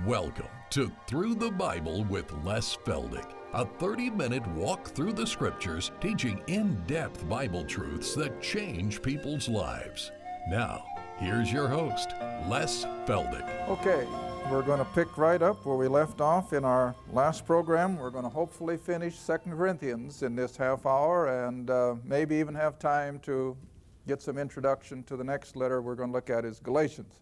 Welcome to Through the Bible with Les Feldick, a 30-minute walk through the Scriptures teaching in-depth Bible truths that change people's lives. Now, here's your host, Les Feldick. Okay, we're going to pick right up where we left off in our last program. We're going to hopefully finish 2 Corinthians in this half hour and maybe even have time to get some introduction to the next letter we're going to look at is Galatians.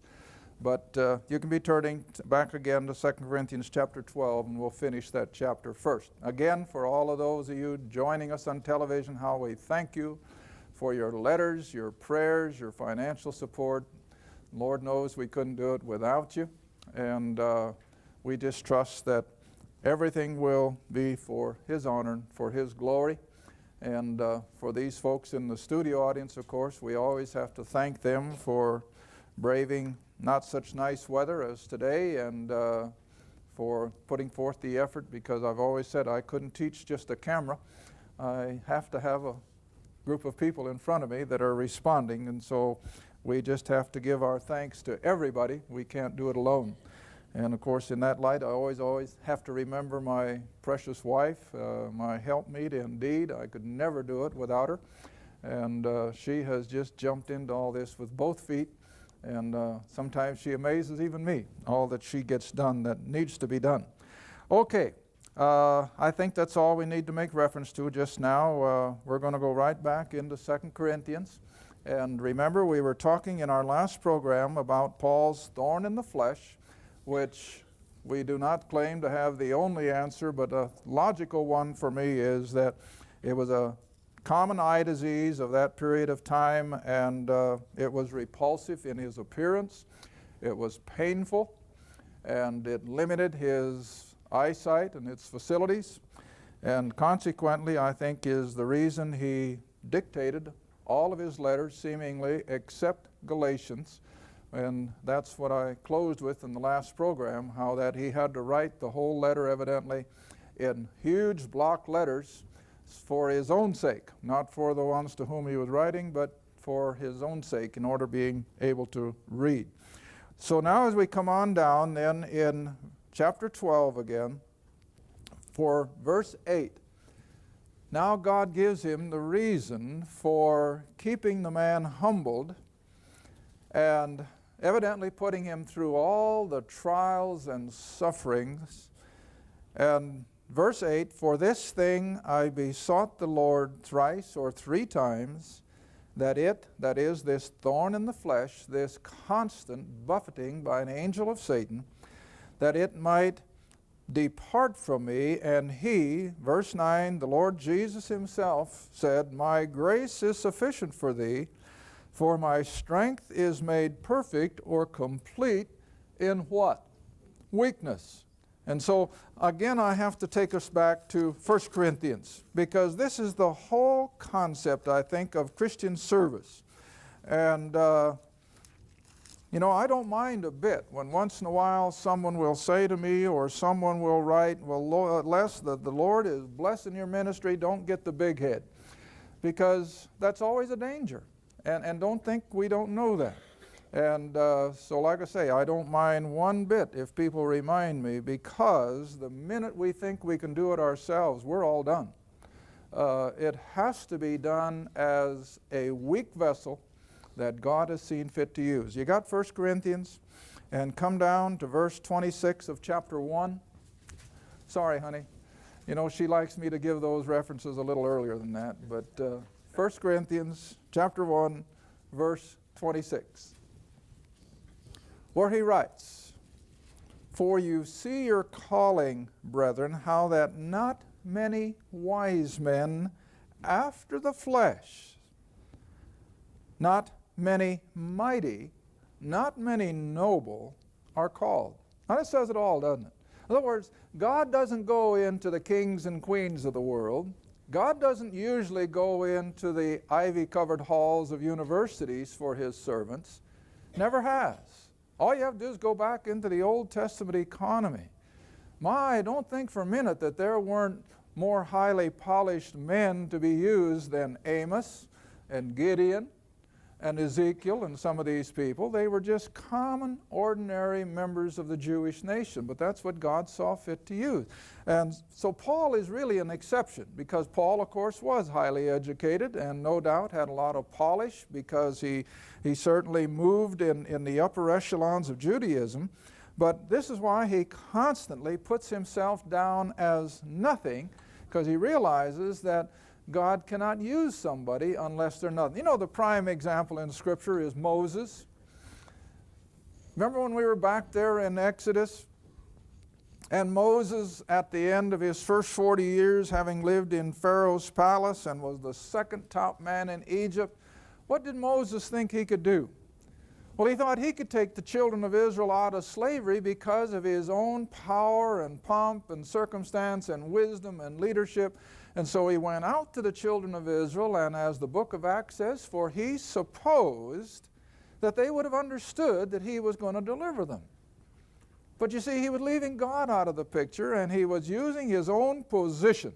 But you can be turning back again to 2 Corinthians chapter 12, and we'll finish that chapter first. Again, for all of those of you joining us on television, how we thank you for your letters, your prayers, your financial support. Lord knows we couldn't do it without you, and we just trust that everything will be for His honor, for His glory. And for these folks in the studio audience, of course, we always have to thank them for braving not such nice weather as today, and for putting forth the effort, because I've always said I couldn't teach just a camera. I have to have a group of people in front of me that are responding, and so we just have to give our thanks to everybody. We can't do it alone. And of course, in that light, I always have to remember my precious wife, my helpmeet indeed. I could never do it without her. And she has just jumped into all this with both feet. And sometimes she amazes even me, all that she gets done that needs to be done. Okay, I think that's all we need to make reference to just now. We're going to go right back into 2 Corinthians. And remember, we were talking in our last program about Paul's thorn in the flesh, which we do not claim to have the only answer, but a logical one for me is that it was a common eye disease of that period of time, and it was repulsive in his appearance. It was painful, and it limited his eyesight and its facilities, and consequently, I think, is the reason he dictated all of his letters, seemingly, except Galatians. And that's what I closed with in the last program, how that he had to write the whole letter evidently in huge block letters for his own sake, not for the ones to whom he was writing, but for his own sake in order being able to read. So now as we come on down then in chapter 12 again, for verse 8, now God gives him the reason for keeping the man humbled and evidently putting him through all the trials and sufferings. And verse 8, for this thing I besought the Lord thrice or three times, that it, that is, this thorn in the flesh, this constant buffeting by an angel of Satan, that it might depart from me. And he, verse 9, the Lord Jesus himself said, my grace is sufficient for thee, for my strength is made perfect or complete in what? Weakness. And so, again, I have to take us back to 1 Corinthians, because this is the whole concept, I think, of Christian service. And, you know, I don't mind a bit when once in a while someone will say to me or someone will write, well, Les, the Lord is blessing your ministry, don't get the big head. Because that's always a danger. And don't think we don't know that. And so like I say, I don't mind one bit if people remind me, because the minute we think we can do it ourselves, we're all done. It has to be done as a weak vessel that God has seen fit to use. You got 1 Corinthians, and come down to verse 26 of chapter 1. Sorry, honey. You know, she likes me to give those references a little earlier than that. But 1 Corinthians chapter 1, verse 26. Where he writes, for you see your calling, brethren, how that not many wise men after the flesh, not many mighty, not many noble are called. Now that says it all, doesn't it? In other words, God doesn't go into the kings and queens of the world. God doesn't usually go into the ivy-covered halls of universities for His servants. Never has. All you have to do is go back into the Old Testament economy. I don't think for a minute that there weren't more highly polished men to be used than Amos and Gideon and Ezekiel and some of these people. They were just common, ordinary members of the Jewish nation, but that's what God saw fit to use. And so Paul is really an exception, because Paul, of course, was highly educated and no doubt had a lot of polish, because he certainly moved in the upper echelons of Judaism. But this is why he constantly puts himself down as nothing, because he realizes that God cannot use somebody unless they're nothing. You know, the prime example in Scripture is Moses. Remember when we were back there in Exodus? And Moses, at the end of his first 40 years, having lived in Pharaoh's palace and was the second top man in Egypt, what did Moses think he could do? Well, he thought he could take the children of Israel out of slavery because of his own power and pomp and circumstance and wisdom and leadership. And so he went out to the children of Israel, and as the book of Acts says, for he supposed that they would have understood that he was going to deliver them. But you see, he was leaving God out of the picture, and he was using his own position.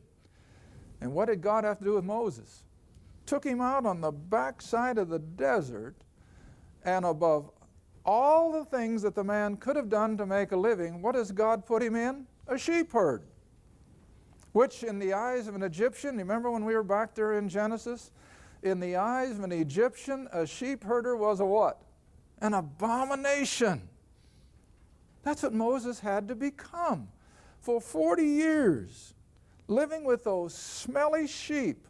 And what did God have to do with Moses? Took him out on the backside of the desert, and above all the things that the man could have done to make a living, what does God put him in? A sheep herd. Which in the eyes of an Egyptian, remember when we were back there in Genesis? In the eyes of an Egyptian, a sheep herder was a what? An abomination. That's what Moses had to become. For 40 years, living with those smelly sheep,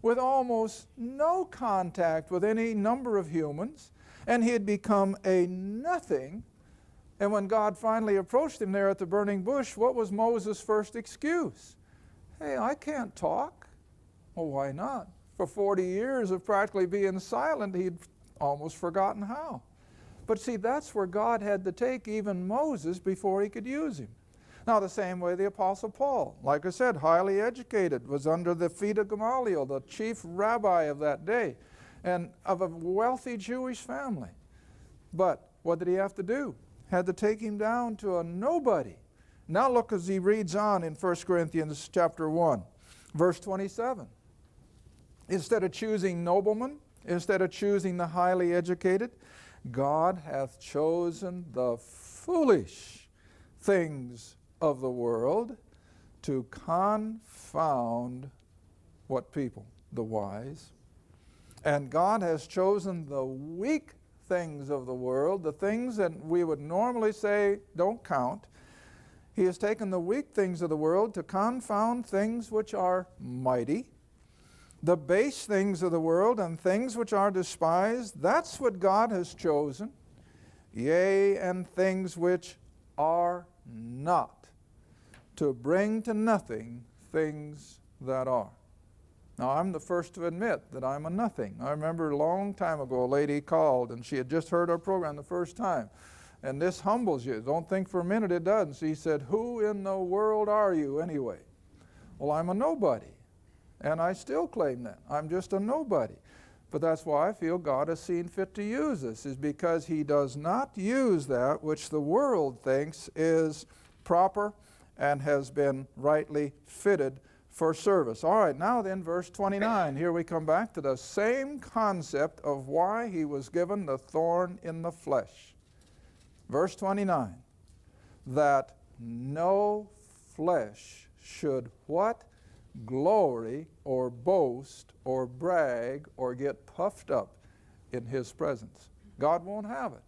with almost no contact with any number of humans, and he had become a nothing. And when God finally approached him there at the burning bush, what was Moses' first excuse? Hey, I can't talk. Well, why not? For 40 years of practically being silent, he'd almost forgotten how. But see, that's where God had to take even Moses before he could use him. Now, the same way the Apostle Paul, like I said, highly educated, was under the feet of Gamaliel, the chief rabbi of that day, and of a wealthy Jewish family. But what did he have to do? Had to take him down to a nobody. Now look as he reads on in 1 Corinthians chapter 1, verse 27. Instead of choosing noblemen, instead of choosing the highly educated, God hath chosen the foolish things of the world to confound what people? The wise. And God has chosen the weak things of the world, the things that we would normally say don't count. He has taken the weak things of the world to confound things which are mighty, the base things of the world and things which are despised. That's what God has chosen. Yea, and things which are not, to bring to nothing things that are. Now, I'm the first to admit that I'm a nothing. I remember a long time ago a lady called, and she had just heard our program the first time. And this humbles you. Don't think for a minute it doesn't. She said, who in the world are you anyway? Well, I'm a nobody. And I still claim that. I'm just a nobody. But that's why I feel God has seen fit to use us, is because he does not use that which the world thinks is proper and has been rightly fitted for service. All right, now then, verse 29. Here we come back to the same concept of why he was given the thorn in the flesh. Verse 29, that no flesh should what? Glory or boast or brag or get puffed up in his presence. God won't have it.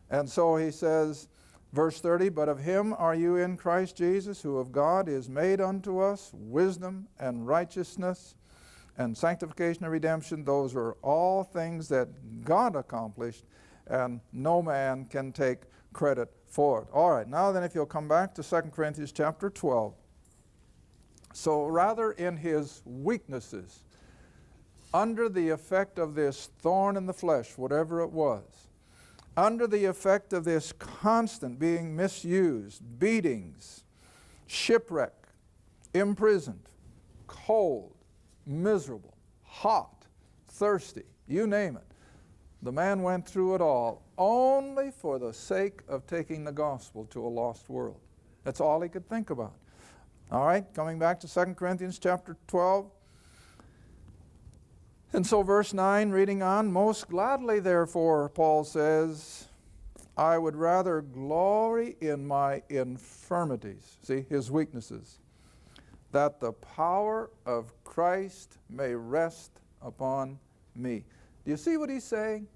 And so he says, verse 30, but of him are you in Christ Jesus, who of God is made unto us wisdom and righteousness and sanctification and redemption. Those are all things that God accomplished, and no man can take credit for it. All right, now then if you'll come back to 2 Corinthians chapter 12. So rather in his weaknesses, under the effect of this thorn in the flesh, whatever it was, under the effect of this constant being misused, beatings, shipwreck, imprisoned, cold, miserable, hot, thirsty, you name it. The man went through it all only for the sake of taking the gospel to a lost world. That's all he could think about. All right, coming back to 2 Corinthians chapter 12. And so verse 9, reading on, most gladly therefore, Paul says, I would rather glory in my infirmities, see, his weaknesses, that the power of Christ may rest upon me. Do you see what he's saying?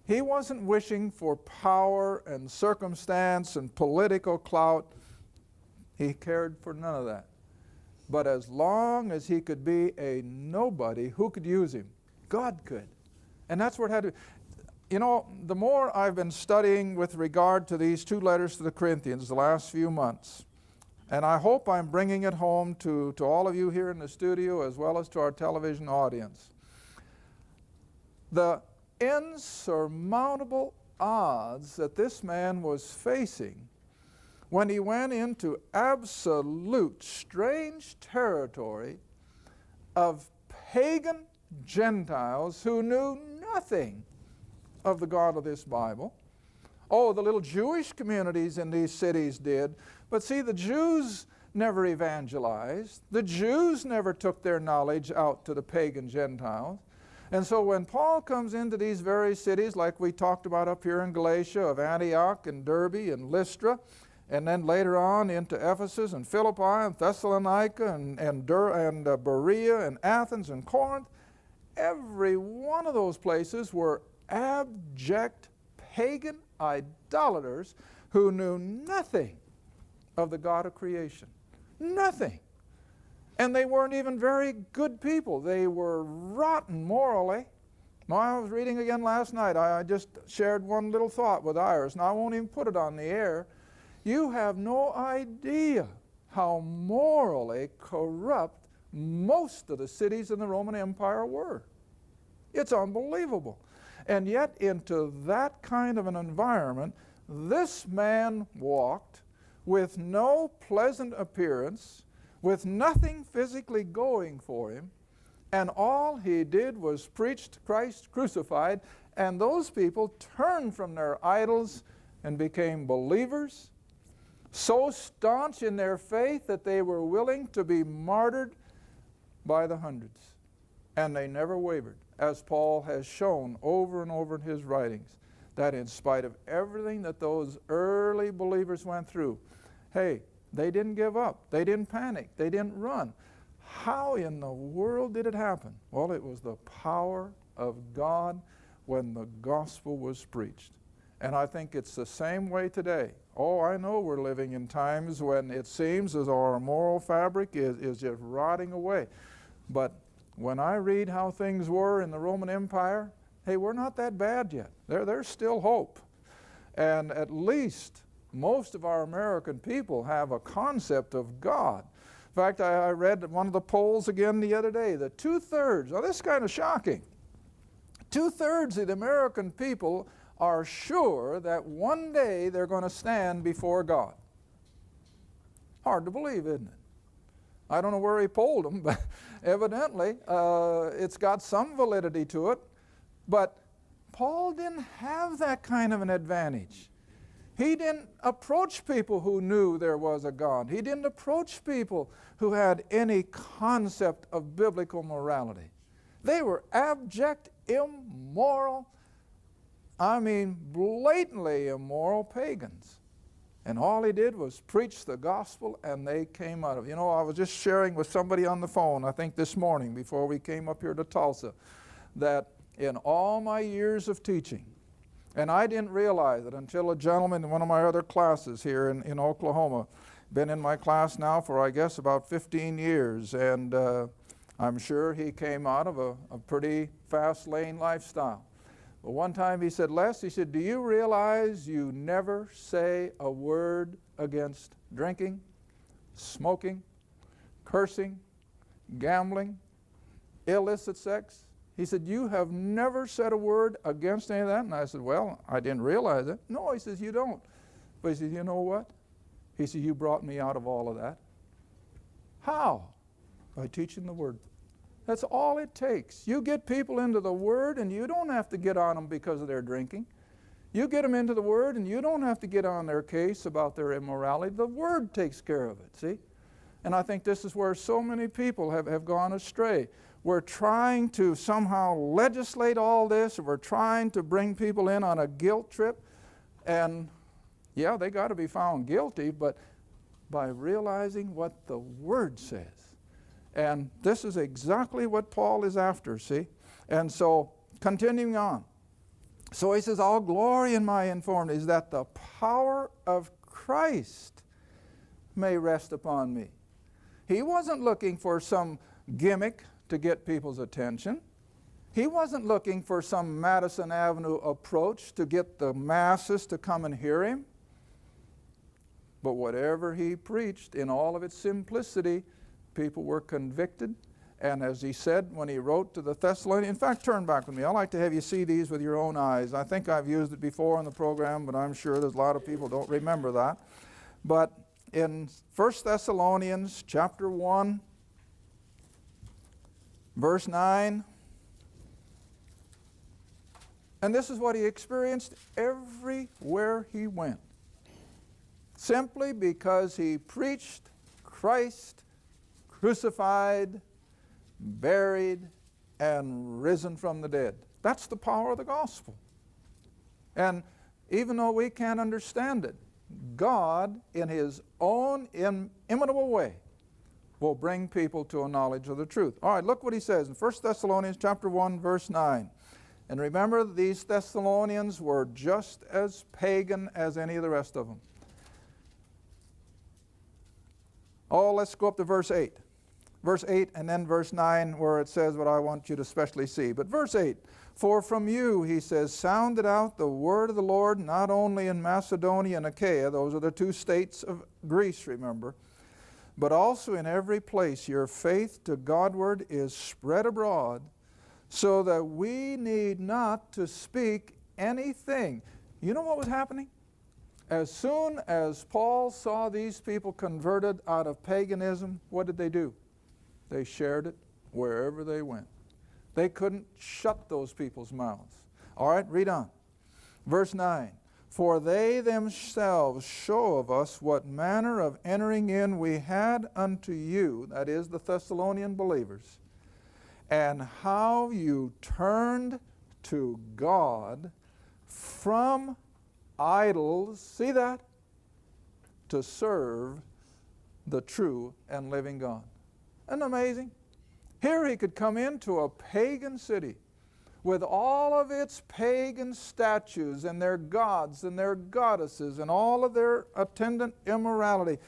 He wasn't wishing for power and circumstance and political clout. He cared for none of that. But as long as he could be a nobody, who could use him? God could. And that's what it had to be. You know, the more I've been studying with regard to these two letters to the Corinthians the last few months, and I hope I'm bringing it home to all of you here in the studio as well as to our television audience, the insurmountable odds that this man was facing when he went into absolute strange territory of pagan Gentiles who knew nothing of the God of this Bible. Oh, the little Jewish communities in these cities did, but see, the Jews never evangelized. The Jews never took their knowledge out to the pagan Gentiles. And so when Paul comes into these very cities, like we talked about up here in Galatia, of Antioch and Derbe and Lystra, and then later on into Ephesus and Philippi and Thessalonica and Berea and Athens and Corinth, every one of those places were abject pagan idolaters who knew nothing of the God of creation. Nothing. And they weren't even very good people. They were rotten morally. Now, I was reading again last night. I just shared one little thought with Iris, and I won't even put it on the air. You have no idea how morally corrupt most of the cities in the Roman Empire were. It's unbelievable. And yet into that kind of an environment, this man walked with no pleasant appearance, with nothing physically going for him, and all he did was preach Christ crucified, and those people turned from their idols and became believers, so staunch in their faith that they were willing to be martyred by the hundreds. And they never wavered, as Paul has shown over and over in his writings, that in spite of everything that those early believers went through, hey, they didn't give up. They didn't panic. They didn't run. How in the world did it happen? Well, it was the power of God when the gospel was preached. And I think it's the same way today. Oh, I know we're living in times when it seems as though our moral fabric is just rotting away. But when I read how things were in the Roman Empire, hey, we're not that bad yet. There's still hope. And at least most of our American people have a concept of God. In fact, I read one of the polls again the other day that 2/3, now this is kind of shocking, 2/3 of the American people are sure that one day they're going to stand before God. Hard to believe, isn't it? I don't know where he polled them, but evidently it's got some validity to it. But Paul didn't have that kind of an advantage. He didn't approach people who knew there was a God. He didn't approach people who had any concept of biblical morality. They were abject, immoral, blatantly immoral pagans. And all he did was preach the gospel, and they came out of it. You know, I was just sharing with somebody on the phone, I think this morning before we came up here to Tulsa, that in all my years of teaching, and I didn't realize it until a gentleman in one of my other classes here in Oklahoma, been in my class now for, I guess, about 15 years, and I'm sure he came out of a pretty fast lane lifestyle. But one time he said, Les, he said, do you realize you never say a word against drinking, smoking, cursing, gambling, illicit sex? He said, you have never said a word against any of that? And I said, well, I didn't realize it. No, he says, you don't. But he said, you know what? He said, you brought me out of all of that. How? By teaching the Word. That's all it takes. You get people into the Word, and you don't have to get on them because of their drinking. You get them into the Word, and you don't have to get on their case about their immorality. The Word takes care of it, see? And I think this is where so many people have gone astray. we're trying to somehow legislate all this, we're trying to bring people in on a guilt trip, and yeah, they got to be found guilty, but by realizing what the Word says. And this is exactly what Paul is after, see? And so, continuing on. So he says, all glory in my infirmity is that the power of Christ may rest upon me. He wasn't looking for some gimmick to get people's attention. He wasn't looking for some Madison Avenue approach to get the masses to come and hear him. But whatever he preached in all of its simplicity, people were convicted. And as he said when he wrote to the Thessalonians, in fact, turn back with me. I'd like to have you see these with your own eyes. I think I've used it before in the program, but I'm sure there's a lot of people who don't remember that. But in 1 Thessalonians chapter 1, verse 9, and this is what he experienced everywhere he went. Simply because he preached Christ crucified, buried, and risen from the dead. That's the power of the gospel. And even though we can't understand it, God, in His own inimitable way, will bring people to a knowledge of the truth. All right, look what he says in 1 Thessalonians chapter 1, verse 9. And remember, these Thessalonians were just as pagan as any of the rest of them. Oh, let's go up to verse 8. Verse 8 and then verse 9 where it says what I want you to especially see. But verse 8, for from you, he says, sounded out the word of the Lord, not only in Macedonia and Achaia, those are the two states of Greece, remember, but also in every place your faith to Godward is spread abroad, so that we need not to speak anything. You know what was happening? As soon as Paul saw these people converted out of paganism, what did they do? They shared it wherever they went. They couldn't shut those people's mouths. All right, read on. Verse 9. For they themselves show of us what manner of entering in we had unto you, that is, the Thessalonian believers, and how you turned to God from idols, see that? To serve the true and living God. Isn't that amazing? Here he could come into a pagan city with all of its pagan statues and their gods and their goddesses and all of their attendant immorality.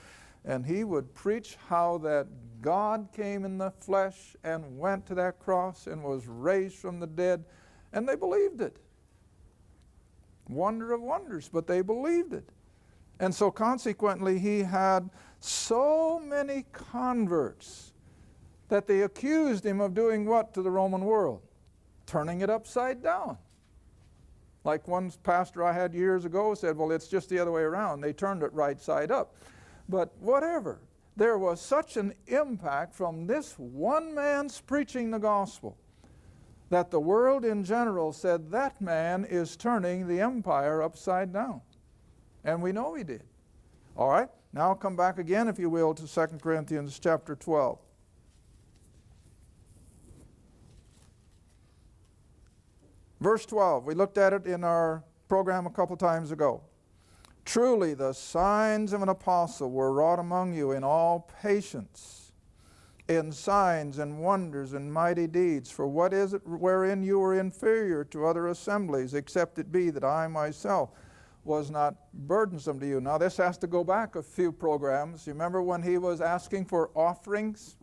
And he would preach how that God came in the flesh and went to that cross and was raised from the dead. And they believed it. Wonder of wonders, but they believed it. And so consequently, he had so many converts that they accused him of doing what to the Roman world? Turning it upside down. Like one pastor I had years ago said, well, it's just the other way around. They turned it right side up. But whatever. There was such an impact from this one man's preaching the gospel that the world in general said that man is turning the empire upside down. And we know he did. All right, now come back again, if you will, to 2 Corinthians chapter 12. Verse 12, we looked at it in our program a couple times ago. Truly the signs of an apostle were wrought among you in all patience, in signs and wonders and mighty deeds. For what is it wherein you were inferior to other assemblies, except it be that I myself was not burdensome to you? Now this has to go back a few programs. You remember when he was asking for offerings?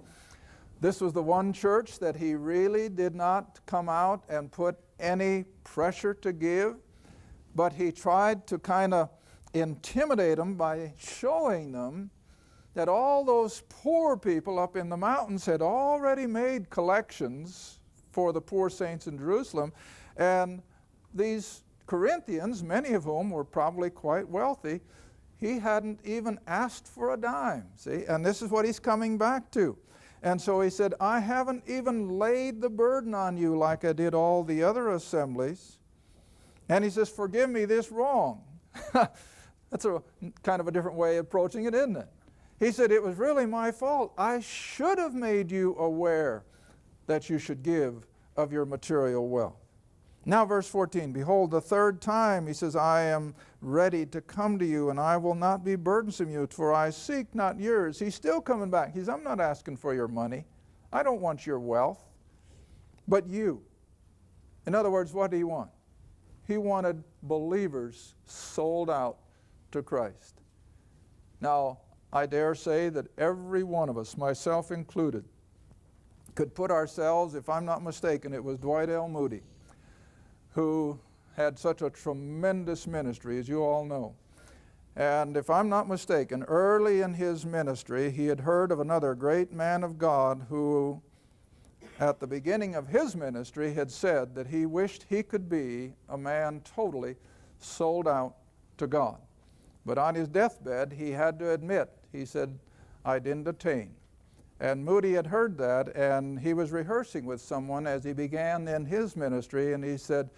This was the one church that he really did not come out and put any pressure to give, but he tried to kind of intimidate them by showing them that all those poor people up in the mountains had already made collections for the poor saints in Jerusalem, and these Corinthians, many of whom were probably quite wealthy, he hadn't even asked for a dime, see? And this is what he's coming back to. And so he said, I haven't even laid the burden on you like I did all the other assemblies. And he says, forgive me this wrong. That's a kind of a different way of approaching it, isn't it? He said, it was really my fault. I should have made you aware that you should give of your material wealth. Now verse 14, behold, the third time he says, I am ready to come to you, and I will not be burdensome you, for I seek not yours. He's still coming back. He says, I'm not asking for your money. I don't want your wealth, but you. In other words, what did he want? He wanted believers sold out to Christ. Now, I dare say that every one of us, myself included, could put ourselves, if I'm not mistaken, it was Dwight L. Moody, who had such a tremendous ministry, as you all know. And if I'm not mistaken, early in his ministry, he had heard of another great man of God who, at the beginning of his ministry, had said that he wished he could be a man totally sold out to God. But on his deathbed, he had to admit, he said, I didn't attain. And Moody had heard that, and he was rehearsing with someone as he began in his ministry, and he said,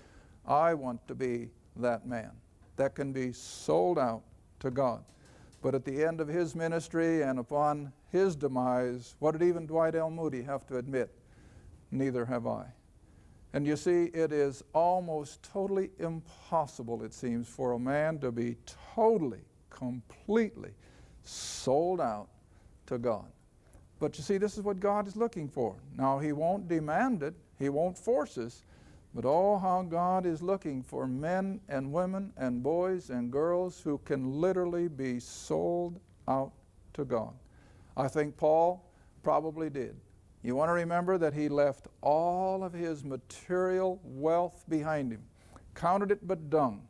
I want to be that man that can be sold out to God. But at the end of his ministry and upon his demise, what did even Dwight L. Moody have to admit? Neither have I. And you see, it is almost totally impossible, it seems, for a man to be totally, completely sold out to God. But you see, this is what God is looking for. Now, he won't demand it. He won't force us. But oh, how God is looking for men and women and boys and girls who can literally be sold out to God. I think Paul probably did. You want to remember that he left all of his material wealth behind him, counted it but dung,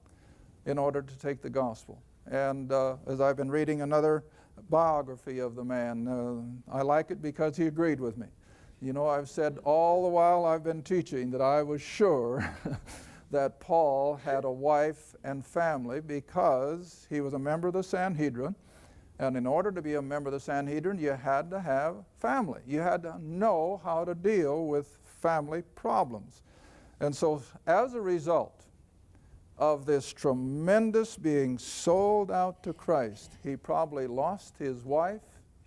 in order to take the gospel. And as I've been reading another biography of the man, I like it because he agreed with me. You know, I've said all the while I've been teaching that I was sure that Paul had a wife and family because he was a member of the Sanhedrin. And in order to be a member of the Sanhedrin, you had to have family. You had to know how to deal with family problems. And so as a result of this tremendous being sold out to Christ, he probably lost his wife.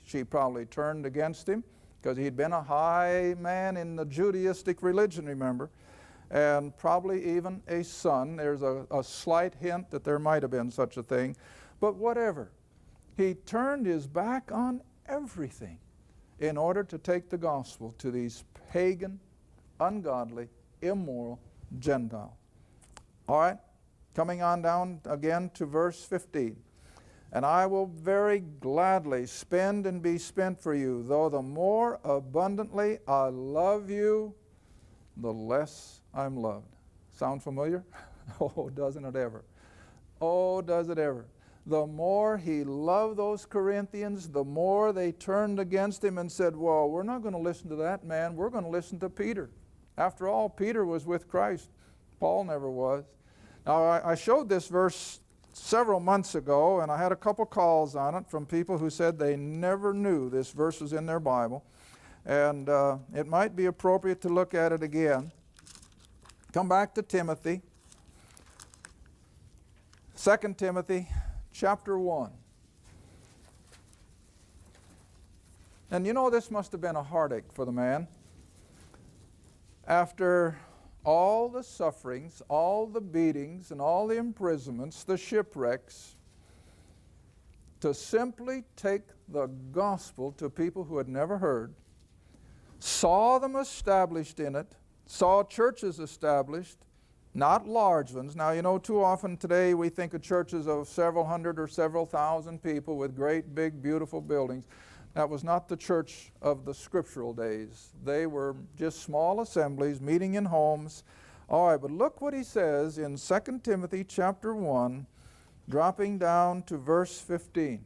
She probably turned against him, because he'd been a high man in the Judaistic religion, remember, and probably even a son. There's a slight hint that there might have been such a thing. But whatever, he turned his back on everything in order to take the gospel to these pagan, ungodly, immoral Gentiles. All right, coming on down again to verse 15. And I will very gladly spend and be spent for you, though the more abundantly I love you, the less I'm loved. Sound familiar? Oh, doesn't it ever? Oh, does it ever? The more he loved those Corinthians, the more they turned against him and said, well, we're not going to listen to that man. We're going to listen to Peter. After all, Peter was with Christ. Paul never was. Now, I showed this verse several months ago, and I had a couple calls on it from people who said they never knew this verse was in their Bible. And it might be appropriate to look at it again. Come back to Timothy. 2 Timothy chapter 1. And you know, this must have been a heartache for the man. After all the sufferings, all the beatings, and all the imprisonments, the shipwrecks, to simply take the gospel to people who had never heard, saw them established in it, saw churches established, not large ones. Now, you know, too often today we think of churches of several hundred or several thousand people with great, big, beautiful buildings. That was not the church of the scriptural days. They were just small assemblies, meeting in homes. All right, but look what he says in 2 Timothy chapter 1, dropping down to verse 15.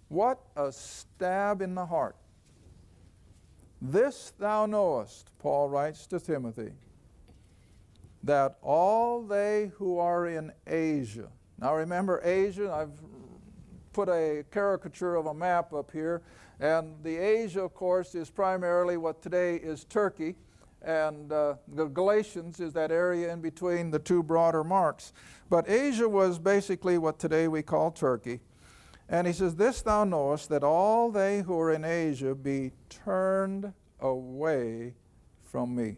What a stab in the heart. This thou knowest, Paul writes to Timothy, that all they who are in Asia. Now remember Asia, I've put a caricature of a map up here, and the Asia, of course, is primarily what today is Turkey, and the Galatians is that area in between the two broader marks. But Asia was basically what today we call Turkey. And he says, this thou knowest, that all they who are in Asia be turned away from me.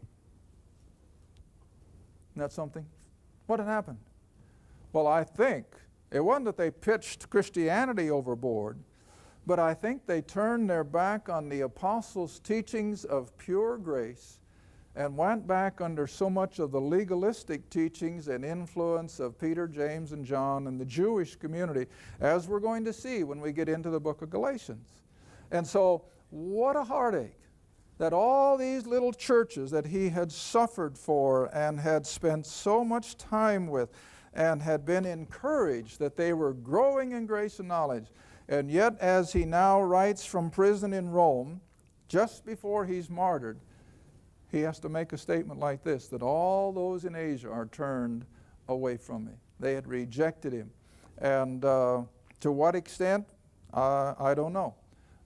Isn't that something? What had happened? Well, I think it wasn't that they pitched Christianity overboard, but I think they turned their back on the apostles' teachings of pure grace and went back under so much of the legalistic teachings and influence of Peter, James, and John and the Jewish community, as we're going to see when we get into the book of Galatians. And so, what a heartache that all these little churches that he had suffered for and had spent so much time with and had been encouraged that they were growing in grace and knowledge. And yet, as he now writes from prison in Rome, just before he's martyred, he has to make a statement like this, that all those in Asia are turned away from me. They had rejected him. And to what extent, I don't know.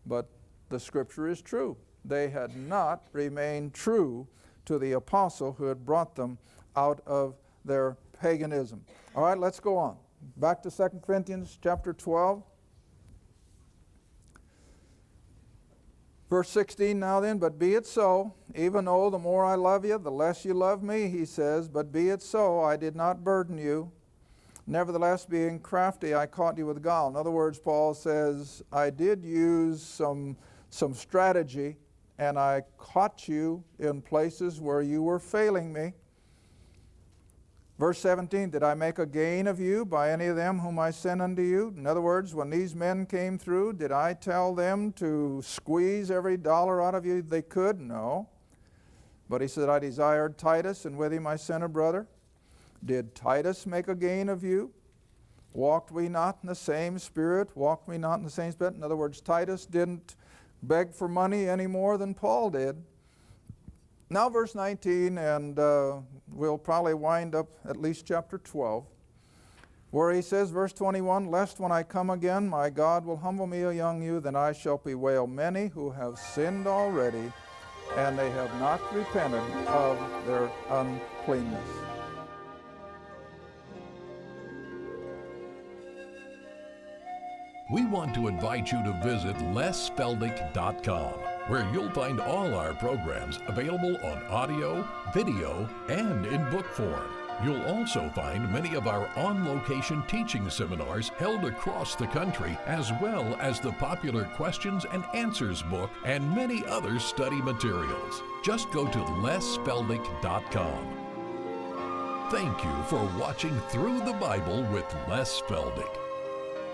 But the scripture is true. They had not remained true to the apostle who had brought them out of their paganism. All right, let's go on. Back to 2 Corinthians chapter 12. Verse 16, now then, but be it so, even though the more I love you, the less you love me, he says, but be it so, I did not burden you. Nevertheless, being crafty, I caught you with guile. In other words, Paul says, I did use some strategy, and I caught you in places where you were failing me. Verse 17, did I make a gain of you by any of them whom I sent unto you? In other words, when these men came through, did I tell them to squeeze every dollar out of you they could? No. But he said, I desired Titus, and with him I sent a brother. Did Titus make a gain of you? Walked we not in the same spirit? Walked we not in the same spirit? In other words, Titus didn't beg for money any more than Paul did. Now verse 19, and we'll probably wind up at least chapter 12, where he says, verse 21, lest when I come again my God will humble me among you, then I shall bewail many who have sinned already, and they have not repented of their uncleanness. We want to invite you to visit lesfeldick.com, where you'll find all our programs available on audio, video, and in book form. You'll also find many of our on-location teaching seminars held across the country, as well as the popular Questions and Answers book and many other study materials. Just go to lesfeldick.com. Thank you for watching Through the Bible with Les Feldick.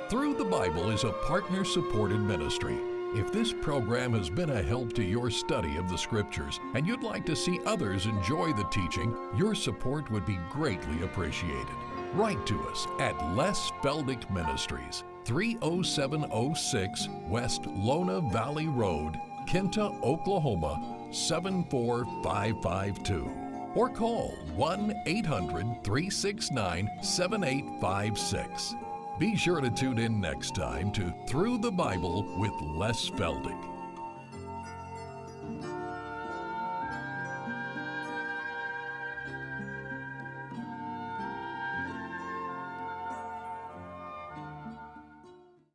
Through the Bible is a partner-supported ministry. If this program has been a help to your study of the Scriptures and you'd like to see others enjoy the teaching, your support would be greatly appreciated. Write to us at Les Feldick Ministries, 30706 West Lona Valley Road, Kinta, Oklahoma, 74552. Or call 1-800-369-7856. Be sure to tune in next time to Through the Bible with Les Feldick.